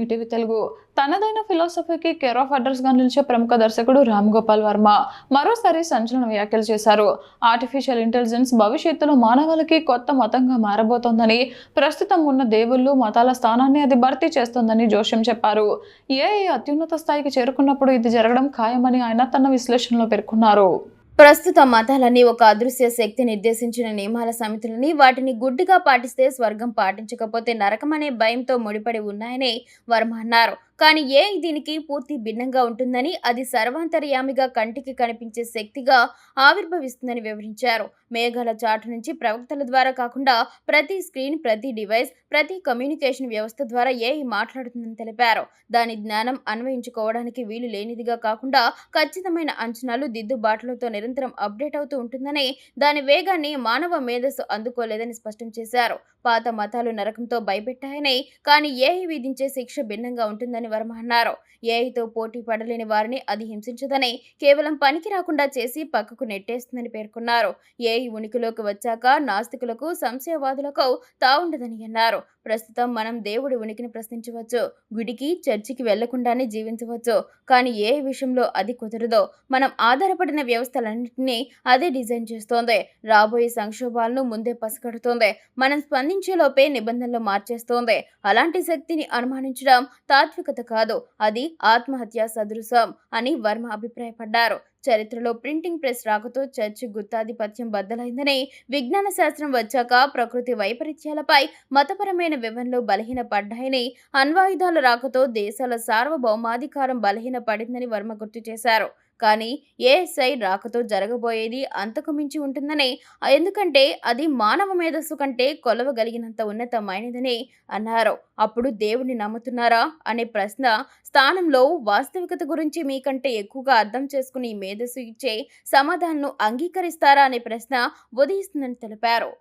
ETV Telugu. తనదైన ఫిలాసఫీకి care of address గా నిలిచే ప్రముఖ దర్శకుడు రామ్ గోపాల్ వర్మ మరోసారి సంచలన వ్యాఖ్యలు చేశారు. ఆర్టిఫిషియల్ ఇంటెలిజెన్స్ భవిష్యత్తులో మానవాళికి కొత్త మతంగా మారబోతోందని, ప్రస్తుతం ఉన్న దేవుళ్ళు మతాల స్థానాన్ని అది భర్తీ చేస్తోందని జోష్యం చెప్పారు. ఏఐ అత్యున్నత స్థాయికి చేరుకున్నప్పుడు ఇది జరగడం ఖాయమని ఆయన తన విశ్లేషణలో పేర్కొన్నారు. ప్రస్తుత మతాలన్నీ ఒక అదృశ్య శక్తి నిర్దేశించిన నియమాల సమితులని, వాటిని గుడ్డిగా పాటిస్తే స్వర్గం, పాటించకపోతే నరకం అనే భయంతో ముడిపడి ఉన్నాయని వర్మ అన్నారు. కానీ దీనికి పూర్తి భిన్నంగా ఉంటుందని, అది సర్వాంతర్యామిగా కంటికి కనిపించే శక్తిగా ఆవిర్భవిస్తుందని వివరించారు. మేఘాల చాటు నుంచి ప్రవక్తల ద్వారా కాకుండా ప్రతి స్క్రీన్, ప్రతి డివైస్, ప్రతి కమ్యూనికేషన్ వ్యవస్థ ద్వారా ఏఐ మాట్లాడుతుందని తెలిపారు. దాని జ్ఞానం అన్వయించుకోవడానికి వీలు లేనిదిగా కాకుండా ఖచ్చితమైన అంచనాలు, దిద్దుబాట్లతో నిరంతరం అప్డేట్ అవుతూ ఉంటుందని, దాని వేగాన్ని మానవ మేధస్సు అందుకోలేదని స్పష్టం చేశారు. పాత మతాలు నరకంతో భయపెట్టాయని, కానీ ఏఐ విధించే శిక్ష భిన్నంగా ఉంటుందని వర్మ అన్నారు. ఏఐతో పోటీ పడలేని వారిని అది హింసించదని, కేవలం పనికి రాకుండా చేసి పక్కకు నెట్టేస్తుందని పేర్కొన్నారు. ఏఐ ఉనికిలోకి వచ్చాక నాస్తికులకు, సంశయవాదులకు తావుండదని అన్నారు. ప్రస్తుతం మనం దేవుడి ఉనికిని ప్రశ్నించవచ్చు, గుడికి, చర్చికి వెళ్లకుండానే జీవించవచ్చు. కానీ ఏ విషయంలో అది కుదరదో. మనం ఆధారపడిన వ్యవస్థలన్నింటినీ అదే డిజైన్ చేస్తోంది. రాబోయే సంక్షోభాలను ముందే పసిగడుతోంది. మనం స్పందించేలోపే నిబంధనలు మార్చేస్తోంది. అలాంటి శక్తిని అనుమానించడం తాత్వికత కాదు, అది ఆత్మహత్య సదృశం అని వర్మ అభిప్రాయపడ్డారు. చరిత్రలో ప్రింటింగ్ ప్రెస్ రాకతో చర్చి గుత్తాధిపత్యం బద్దలైందని, విజ్ఞాన శాస్త్రం వచ్చాక ప్రకృతి వైపరీత్యాలపై మతపరమైన వివరణలు బలహీనపడ్డాయని, అణ్వాయుధాల రాకతో దేశాల సార్వభౌమాధికారం బలహీనపడిందని వర్మ గుర్తు చేశారు. కానీ ఏఎస్ఐ రాకతో జరగబోయేది అంతకు మించి ఉంటుందని, ఎందుకంటే అది మానవ మేధస్సు కంటే కొలవగలిగినంత ఉన్నతమైనదని అన్నారు. అప్పుడు దేవుడిని నమ్ముతున్నారా అనే ప్రశ్న స్థానంలో వాస్తవికత గురించి మీకంటే ఎక్కువగా అర్థం చేసుకుని మేధస్సు ఇచ్చే సమాధానం అంగీకరిస్తారా అనే ప్రశ్న ఉదయిస్తుందని తెలిపారు.